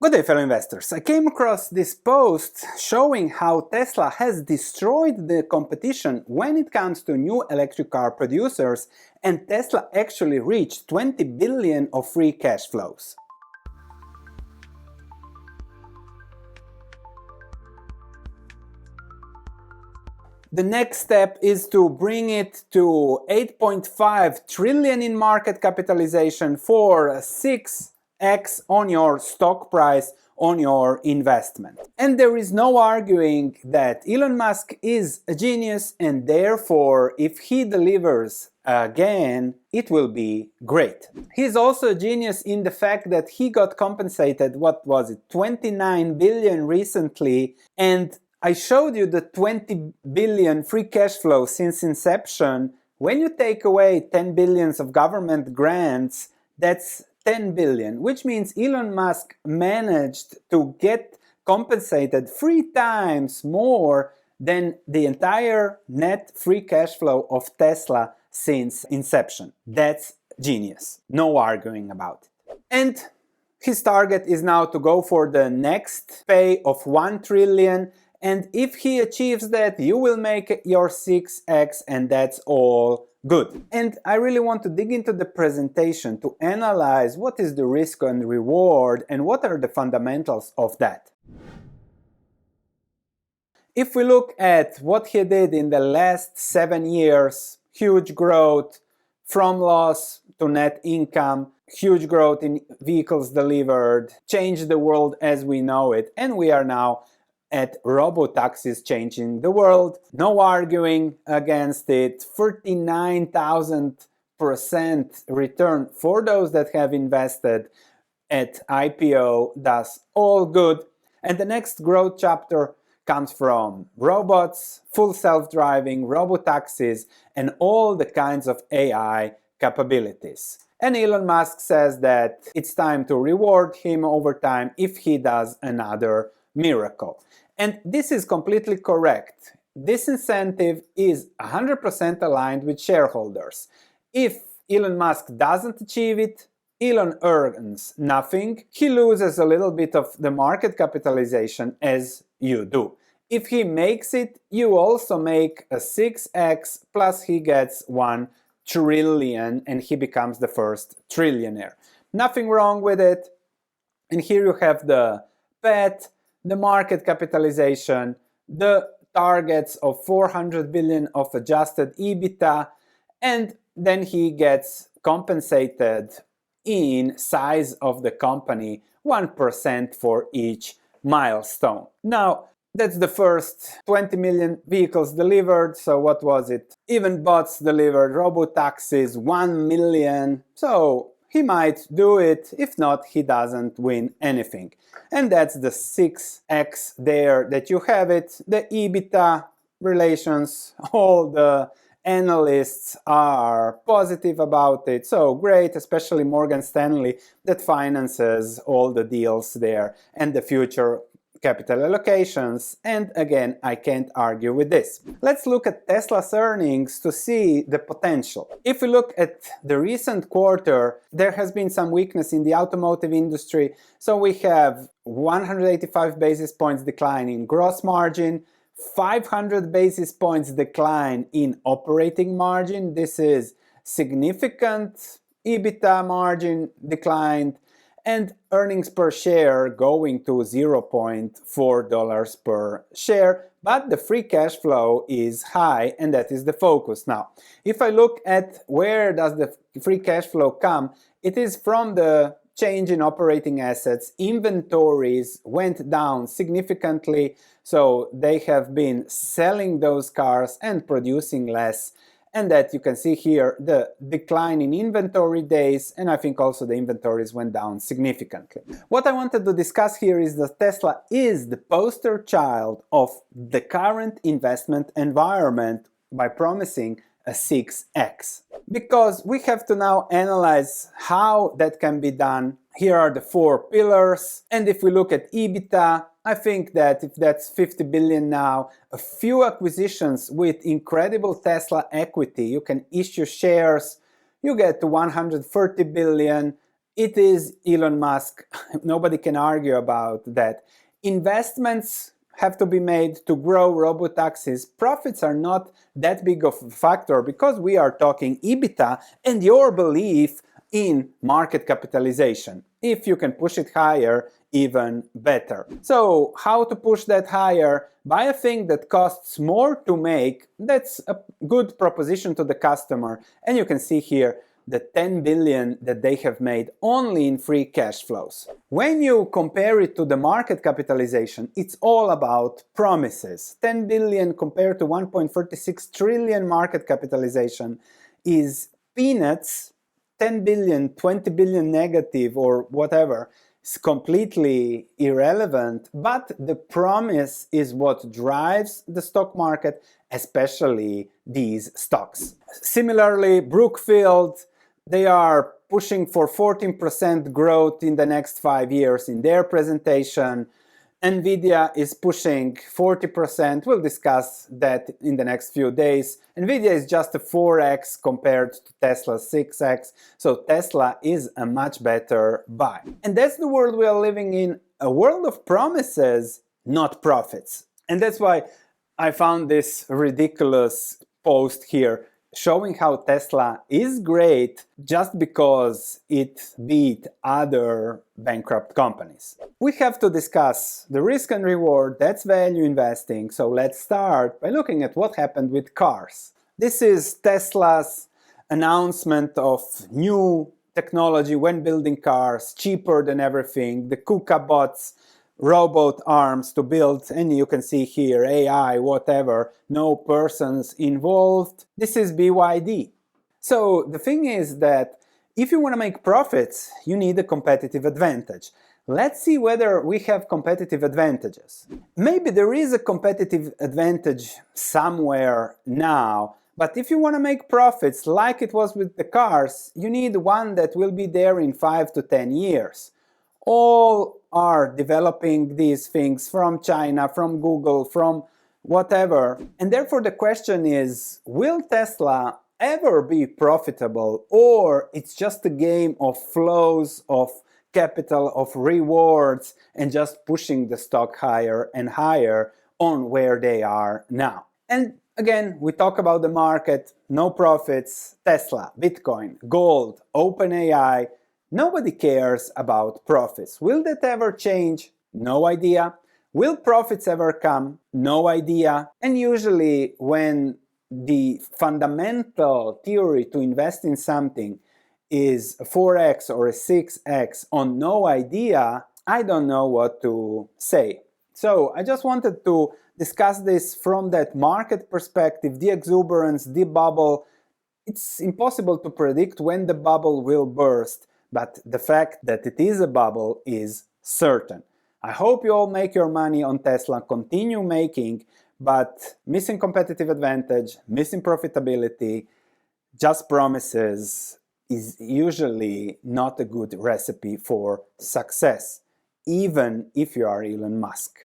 Good day, fellow investors. I came across this post showing how Tesla has destroyed the competition when it comes to new electric car producers, and Tesla actually reached 20 billion of free cash flows. The next step is to bring it to 8.5 trillion in market capitalization for 6x on your stock price on your investment. And there is no arguing that Elon Musk is a genius, and therefore if he delivers again, it will be great. He's also a genius in the fact that he got compensated, what was it, 29 billion recently, and I showed you the 20 billion free cash flow since inception. When you take away 10 billions of government grants, that's 10 billion, which means Elon Musk managed to get compensated 3 times more than the entire net free cash flow of Tesla since inception. That's genius. No arguing about it. And his target is now to go for the next pay of 1 trillion. And if he achieves that, you will make your 6x, and that's all good. And I really want to dig into the presentation to analyze what is the risk and reward and what are the fundamentals of that. If we look at what he did in the last 7 years, huge growth from loss to net income, huge growth in vehicles delivered, changed the world as we know it, and we are now at robo-taxis changing the world. No arguing against it. 39,000% return for those that have invested at IPO. That's all good. And the next growth chapter comes from robots, full self-driving, robo-taxis, and all the kinds of AI capabilities. And Elon Musk says that it's time to reward him over time if he does another miracle. And this is completely correct. This incentive is 100% aligned with shareholders. If Elon Musk doesn't achieve it, Elon earns nothing. He loses a little bit of the market capitalization as you do. If he makes it, you also make a 6x, plus he gets 1 trillion and he becomes the first trillionaire. Nothing wrong with it. And here you have the PET, the market capitalization, the targets of 400 billion of adjusted EBITDA, and then he gets compensated in size of the company 1% for each milestone. Now, that's the first 20 million vehicles delivered, so what was it? Even bots delivered, robo-taxis, 1 million, so he might do it. If not, he doesn't win anything. And that's the 6x there that you have it. The EBITDA relations, all the analysts are positive about it. So great, especially Morgan Stanley that finances all the deals there and the future capital allocations, and again, I can't argue with this. Let's look at Tesla's earnings to see the potential. If we look at the recent quarter, there has been some weakness in the automotive industry, so we have 185 basis points decline in gross margin, 500 basis points decline in operating margin. This is significant. EBITDA margin declined, and earnings per share going to $0.4 per share, but the free cash flow is high, and that is the focus. Now, if I look at where does the free cash flow come, it is from the change in operating assets. Inventories went down significantly, so they have been selling those cars and producing less. And that you can see here the decline in inventory days, and I think also the inventories went down significantly. What I wanted to discuss here is that Tesla is the poster child of the current investment environment by promising a 6x. Because we have to now analyze how that can be done. Here are the 4 pillars, and if we look at EBITDA, I think that if that's 50 billion now, a few acquisitions with incredible Tesla equity, you can issue shares, you get to 130 billion. it is Elon Musk. Nobody can argue about that. Investments have to be made to grow robotaxis. Profits are not that big of a factor because we are talking EBITDA and your belief in market capitalization. If you can push it higher, even better. So how to push that higher? Buy a thing that costs more to make. That's a good proposition to the customer. And you can see here the 10 billion that they have made only in free cash flows. When you compare it to the market capitalization, it's all about promises. 10 billion compared to 1.36 trillion market capitalization is peanuts. 10 billion, 20 billion negative or whatever is completely irrelevant, but the promise is what drives the stock market, especially these stocks. Similarly, Brookfield, they are pushing for 14% growth in the next 5 years in their presentation. Nvidia is pushing 40%. We'll discuss that in the next few days. Nvidia is just a 4x compared to Tesla's 6x. So Tesla is a much better buy. And that's the world we are living in, a world of promises, not profits. And that's why I found this ridiculous post here showing how Tesla is great just because it beat other bankrupt companies. We have to discuss the risk and reward, that's value investing. So let's start by looking at what happened with cars. This is Tesla's announcement of new technology when building cars, cheaper than everything, the KUKA bots, robot arms to build, and you can see here AI, whatever, no persons involved. This is BYD. So the thing is that if you want to make profits, you need a competitive advantage. Let's see whether we have competitive advantages. Maybe there is a competitive advantage somewhere now, but if you want to make profits like it was with the cars, you need one that will be there in 5 to 10 years. All are developing these things from China, from Google, from whatever. And therefore the question is, will Tesla ever be profitable, or it's just a game of flows of capital, of rewards, and just pushing the stock higher and higher on where they are now? And again, we talk about the market, no profits, Tesla, Bitcoin, gold, OpenAI. Nobody cares about profits. Will that ever change? No idea. Will profits ever come? No idea. And usually when the fundamental theory to invest in something is a 4x or a 6x on no idea, I don't know what to say. So I just wanted to discuss this from that market perspective, the exuberance, the bubble. It's impossible to predict when the bubble will burst, but the fact that it is a bubble is certain. I hope you all make your money on Tesla, continue making, but missing competitive advantage, missing profitability, just promises is usually not a good recipe for success, even if you are Elon Musk.